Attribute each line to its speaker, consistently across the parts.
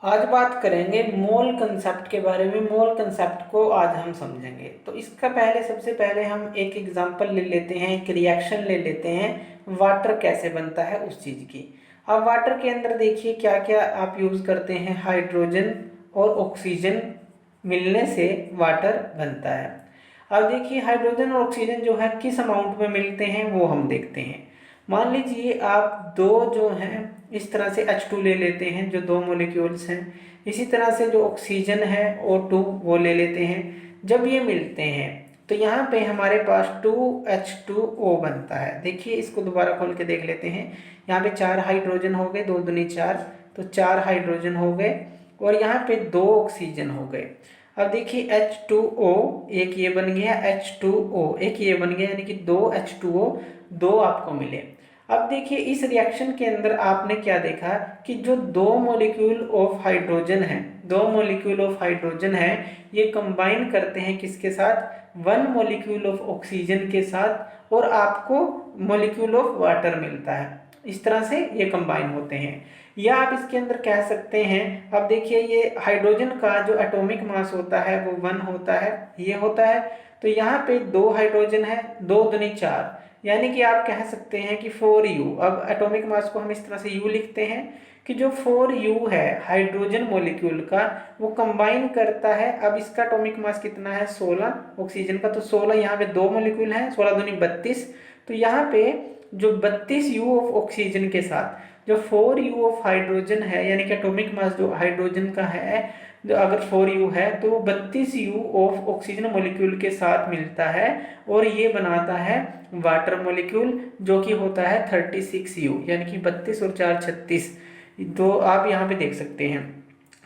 Speaker 1: आज बात करेंगे मोल कंसेप्ट के बारे में। मोल कंसेप्ट को आज हम समझेंगे। तो इसका सबसे पहले हम एक एग्जांपल ले लेते हैं, एक रिएक्शन ले लेते हैं, वाटर कैसे बनता है उस चीज़ की। अब वाटर के अंदर देखिए क्या क्या आप यूज़ करते हैं। हाइड्रोजन और ऑक्सीजन मिलने से वाटर बनता है। अब देखिए हाइड्रोजन और ऑक्सीजन जो है किस अमाउंट में मिलते हैं वो हम देखते हैं। मान लीजिए आप दो जो हैं इस तरह से H2 ले लेते हैं, जो दो मोलिक्यूल्स हैं। इसी तरह से जो ऑक्सीजन है O2 वो ले लेते हैं। जब ये मिलते हैं तो यहाँ पे हमारे पास 2H2O बनता है। देखिए इसको दोबारा खोल के देख लेते हैं। यहाँ पे 4 हाइड्रोजन हो गए, 2 दूनी 4, तो 4 हाइड्रोजन हो गए और यहाँ पे 2 ऑक्सीजन हो गए। अब देखिए H2O एक ये बन गया, H2O एक ये बन गया, यानी कि 2 H2O 2 आपको मिले। अब देखिए इस रिएक्शन के अंदर आपने क्या देखा कि जो दो मॉलिक्यूल ऑफ हाइड्रोजन है, दो मॉलिक्यूल ऑफ हाइड्रोजन है, ये कंबाइन करते हैं किसके साथ, 1 मॉलिक्यूल ऑफ ऑक्सीजन के साथ, और आपको मॉलिक्यूल ऑफ वाटर मिलता है। इस तरह से ये कंबाइन होते हैं। या आप इसके अंदर कह सकते हैं, अब देखिए ये हाइड्रोजन का जो एटॉमिक मास होता है वो 1 होता है, ये होता है। तो यहाँ पे 2 हाइड्रोजन है, 2 दूनी 4, यानी कि आप कह सकते हैं कि 4U। अब एटॉमिक मास को हम इस तरह से U लिखते हैं कि जो 4U है हाइड्रोजन मॉलिक्यूल का, वो कंबाइन करता है। अब इसका एटॉमिक मास कितना है, 16 ऑक्सीजन का, तो 16, यहाँ पे 2 मॉलिक्यूल हैं, 16 दूनी 32। तो यहाँ पे जो 32U ऑफ ऑक्सीजन के साथ जो 4U ऑफ हाइड्रोजन है, यानी कि एटॉमिक मास जो हाइड्रोजन का है, जो अगर 4U है तो वो 32U ऑफ ऑक्सीजन मॉलिक्यूल के साथ मिलता है और ये बनाता है वाटर मॉलिक्यूल, जो कि होता है 36U, यानी कि 32 और 4 36। तो आप यहाँ पे देख सकते हैं।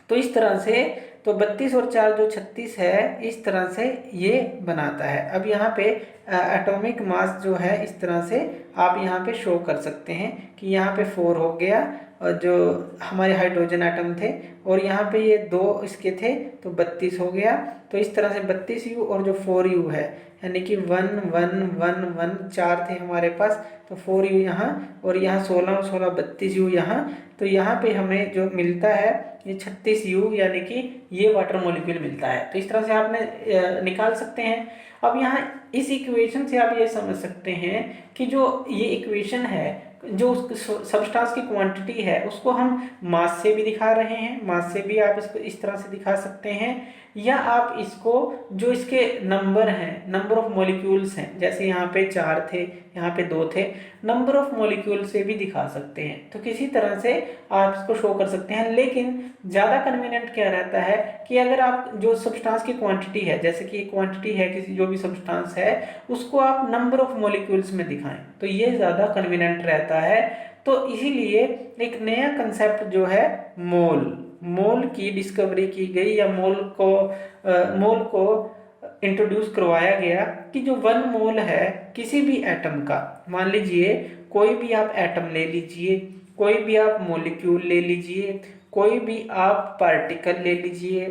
Speaker 1: तो इस तरह से तो 32 और 4 जो 36 है, इस तरह से ये बनाता है। अब यहाँ पे एटॉमिक मास जो है इस तरह से आप यहाँ पे शो कर सकते हैं कि यहाँ पे 4 हो गया, और जो हमारे हाइड्रोजन एटम थे, और यहाँ पे ये 2 इसके थे तो 32 हो गया। तो इस तरह से 32U और जो 4U है, यानी कि 1 1 1 1 4 थे हमारे पास, तो 4U यहाँ, और यहाँ 16 और 16 32U यहाँ। तो यहाँ पे हमें जो मिलता है ये 36U, यानी कि ये वाटर मॉलिक्यूल मिलता है। तो इस तरह से आपने निकाल सकते हैं। अब यहाँ इस इक्वेशन से आप ये समझ सकते हैं कि जो ये इक्वेशन है, जो सब्सटेंस की क्वांटिटी है, उसको हम मास से भी दिखा रहे हैं, मास से भी आप इसको इस तरह से दिखा सकते हैं, या आप इसको जो इसके नंबर हैं, नंबर ऑफ मॉलिक्यूल्स हैं, जैसे यहाँ पे 4 थे, यहाँ पे 2 थे, नंबर ऑफ मॉलिक्यूल से भी दिखा सकते हैं। तो किसी तरह से आप इसको शो कर सकते हैं। लेकिन ज़्यादा कन्वीनियंट क्या रहता है कि अगर आप जो सब्सटेंस की क्वांटिटी है, जैसे कि क्वांटिटी है किसी जो भी सब्सटेंस है, उसको आप नंबर ऑफ मॉलिक्यूल्स में दिखाएं, तो ये ज़्यादा कन्वीनियंट रहता है। तो इसीलिए एक नया कंसेप्ट जो है मोल की डिस्कवरी की गई, या मोल को इंट्रोड्यूस करवाया गया कि जो 1 मोल है किसी भी एटम का, मान लीजिए कोई भी आप एटम ले लीजिए, कोई भी आप मॉलिक्यूल ले लीजिए, कोई भी आप पार्टिकल ले लीजिए,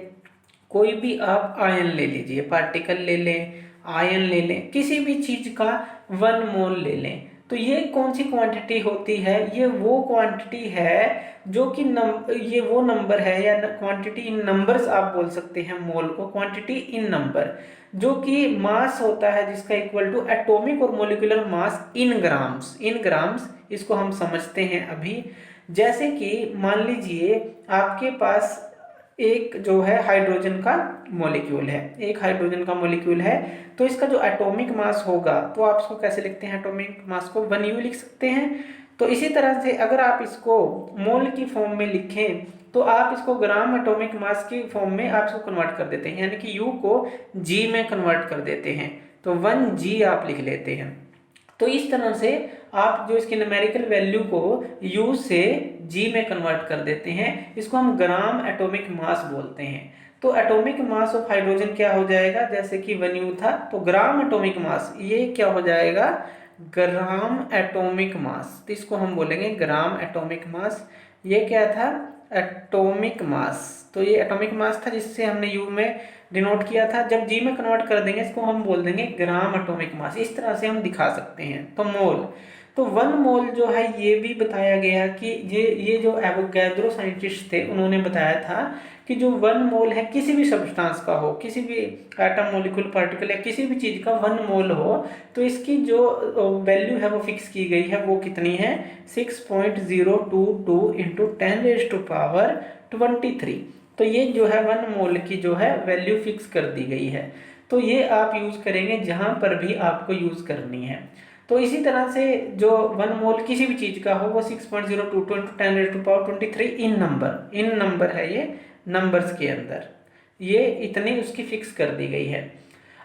Speaker 1: कोई भी आप आयन ले लीजिए, पार्टिकल ले लें, आयन ले लें, किसी भी चीज का 1 मोल ले लें, तो ये कौन सी क्वांटिटी होती है, ये वो क्वांटिटी है जो कि ये वो नंबर है, या क्वांटिटी इन नंबर्स आप बोल सकते हैं मोल को, क्वांटिटी इन नंबर, जो कि मास होता है जिसका इक्वल टू एटॉमिक और molecular mass in grams. In grams इसको हम समझते हैं अभी। जैसे कि मान लीजिए आपके पास एक जो है हाइड्रोजन का मॉलिक्यूल है, एक हाइड्रोजन का मॉलिक्यूल है, तो इसका जो एटॉमिक मास होगा, तो आप इसको कैसे लिखते हैं, एटॉमिक मास को 1U लिख सकते हैं। तो इसी तरह से अगर आप इसको मोल की फॉर्म में लिखें, तो आप इसको ग्राम एटॉमिक मास की फॉर्म में आप इसको कन्वर्ट कर देते हैं, यानी कि U को G में कन्वर्ट कर देते हैं, तो 1G आप लिख लेते हैं। तो इस तरह से आप जो इसकी न्यूमेरिकल वैल्यू को U से G में कन्वर्ट कर देते हैं, इसको हम ग्राम एटॉमिक मास बोलते हैं। तो एटॉमिक मास ऑफ हाइड्रोजन क्या हो जाएगा, जैसे कि 1U था, तो ग्राम एटॉमिक मास ये क्या हो जाएगा, ग्राम एटॉमिक मास, तो इसको हम बोलेंगे ग्राम एटॉमिक मास। ये क्या था, एटॉमिक मास, तो ये एटॉमिक मास था जिससे हमने U में डिनोट किया था। जब G में कन्वर्ट कर देंगे इसको हम बोल देंगे ग्राम एटॉमिक मास। इस तरह से हम दिखा सकते हैं। तो मोल, तो 1 मोल जो है ये भी बताया गया कि ये जो एवोगैड्रो साइंटिस्ट थे उन्होंने बताया था कि जो 1 मोल है किसी भी सब्सटेंस का हो, किसी भी एटम मॉलिक्यूल पार्टिकल या किसी भी चीज़ का 1 मोल हो, तो इसकी जो वैल्यू है वो फिक्स की गई है। वो कितनी है? 6.022 इंटू 10⁻23। तो ये जो है 1 मोल की जो है वैल्यू फिक्स कर दी गई है। तो ये आप यूज़ करेंगे जहाँ पर भी आपको यूज़ करनी है। तो इसी तरह से जो 1 मोल किसी भी चीज़ का हो वो 6.022 इंटू 10⁻23 इन नंबर है, ये नंबर्स के अंदर ये इतनी उसकी फिक्स कर दी गई है।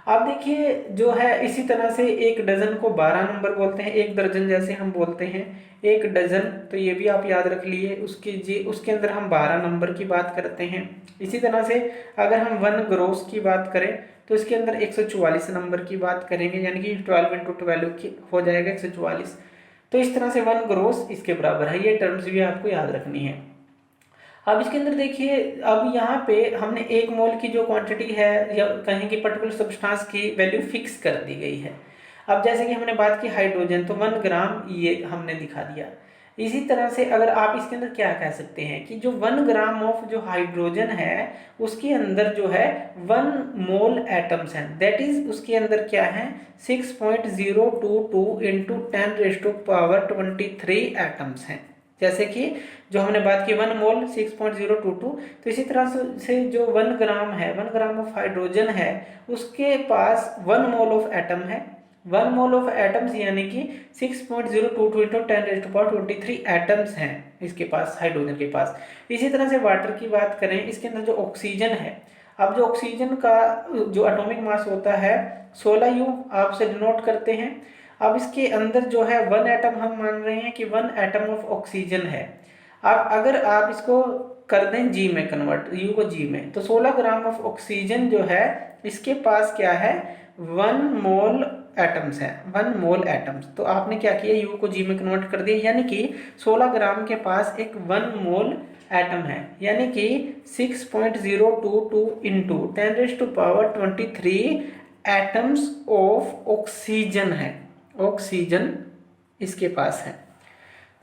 Speaker 1: अब देखिए जो है इसी तरह से एक डजन को 12 नंबर बोलते हैं, एक दर्जन जैसे हम बोलते हैं एक डजन, तो ये भी आप याद रख लिए। उसके अंदर हम 12 नंबर की बात करते हैं। इसी तरह से अगर हम 1 ग्रोस की बात करें तो इसके अंदर 144 नंबर की बात करेंगे, यानी कि 12 इंटू 12 की हो जाएगा 144। तो इस तरह से 1 ग्रोस इसके बराबर है। ये टर्म्स भी आपको याद रखनी है। अब इसके अंदर देखिए, अब यहाँ पे हमने 1 मोल की जो क्वांटिटी है या कहें कि पर्टिकुलर सब्सटेंस की वैल्यू फिक्स कर दी गई है। अब जैसे कि हमने बात की हाइड्रोजन, तो 1 ग्राम ये हमने दिखा दिया। इसी तरह से अगर आप इसके अंदर क्या कह सकते हैं कि जो 1 ग्राम ऑफ जो हाइड्रोजन है उसके अंदर जो है 1 मोल एटम्स हैं, दैट इज उसके अंदर क्या है 6.022 इंटू 10⁻23 एटम्स हैं। जैसे कि जो हमने बात की 1 मोल 6.022, तो इसी तरह से जो 1 ग्राम है, 1 ग्राम ऑफ हाइड्रोजन है उसके पास 1 मोल ऑफ एटम है। 1 मोल ऑफ एटम्स यानी कि 6.022 इंटू 10⁻23 एटम्स हैं इसके पास, हाइड्रोजन के पास। इसी तरह से वाटर की बात करें, इसके अंदर जो ऑक्सीजन है, अब जो ऑक्सीजन का जो एटॉमिक मास होता है 16U आप से डिनोट करते हैं। अब इसके अंदर जो है 1 एटम हम मान रहे हैं कि 1 एटम ऑफ ऑक्सीजन है। अब अगर आप इसको कर दें जी में कन्वर्ट, यू को जी में, तो 16 ग्राम ऑफ ऑक्सीजन जो है इसके पास क्या है 1 मोल एटम्स है, 1 मोल एटम्स। तो आपने क्या किया, यू को जी में कन्वर्ट कर दिया, यानी कि 16 ग्राम के पास एक 1 मोल एटम है, यानी कि 6.022 इंटू 10⁻23 एटम्स ऑफ ऑक्सीजन है, ऑक्सीजन इसके पास है।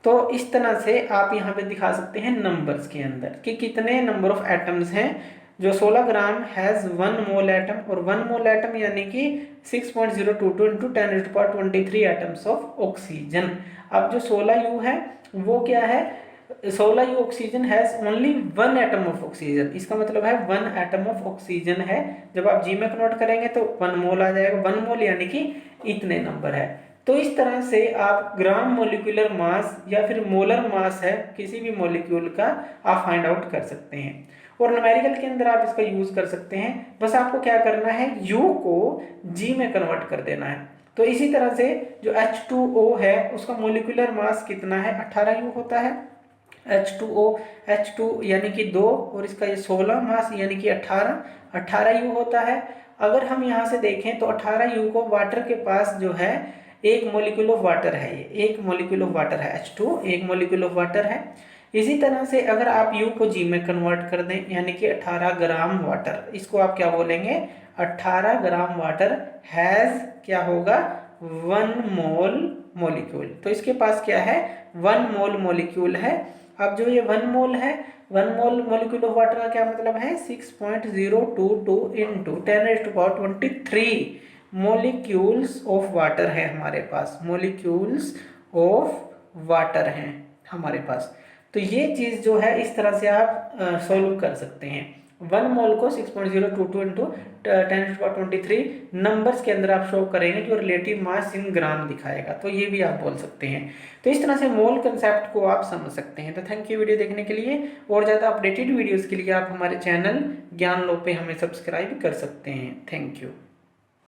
Speaker 1: तो इस तरह से आप यहाँ पे दिखा सकते हैं नंबर्स के अंदर कि कितने नंबर ऑफ एटम्स हैं। जो 16 ग्राम हैज़ 1 मोल एटम, और 1 मोल एटम यानी कि 6.022 इंटू 10⁻23 एटम्स ऑफ ऑक्सीजन। अब जो 16U है वो क्या है, 16U oxygen has only 1 atom of oxygen, इसका मतलब है 1 एटम ऑफ ऑक्सीजन है। जब आप जी में कन्वर्ट करेंगे तो 1 मोल आ जाएगा, 1 मोल यानी कि इतने नंबर है। तो इस तरह से आप ग्राम मोलिकुलर मास या फिर मोलर मास है किसी भी मोलिक्यूल का आप फाइंड आउट कर सकते हैं, और न्यूमेरिकल के अंदर आप इसका यूज कर सकते हैं। बस आपको क्या करना है, U को G में कन्वर्ट कर देना है। तो इसी तरह से जो H2O है उसका मोलिकुलर मास कितना है, 18U होता है। H2O, H2 यानी कि 2, और इसका ये 16 मास यानी कि 18U होता है। अगर हम यहाँ से देखें तो 18U को वाटर के पास जो है 1 मोलिक्यूल ऑफ वाटर है, ये 1 मोलिक्यूल ऑफ वाटर है, H2 1 मोलिक्यूल ऑफ वाटर है। इसी तरह से अगर आप U को G में कन्वर्ट कर दें यानी कि 18 ग्राम वाटर, इसको आप क्या बोलेंगे, 18 ग्राम वाटर हैज़ क्या होगा 1 मोल मोलिक्यूल। तो इसके पास क्या है 1 मोल मोलिक्यूल है। अब जो ये 1 मोल है, 1 मोल मोलिक्यूल ऑफ वाटर का क्या मतलब है 6.022 इंटू 10⁻23 मोलिक्यूल्स ऑफ वाटर है हमारे पास, मोलिक्यूल्स ऑफ वाटर हैं हमारे पास। तो ये चीज़ जो है इस तरह से आप सॉल्व कर सकते हैं। 1 मोल को 6.022 इंटू 10⁻23 नंबर्स के अंदर आप शो करेंगे जो रिलेटिव मास इन ग्राम दिखाएगा, तो ये भी आप बोल सकते हैं। तो इस तरह से मोल कंसेप्ट को आप समझ सकते हैं। तो थैंक यू वीडियो देखने के लिए, और ज़्यादा अपडेटेड वीडियोज़ के लिए आप हमारे चैनल ज्ञान लो पे हमें सब्सक्राइब कर सकते हैं। Thank you.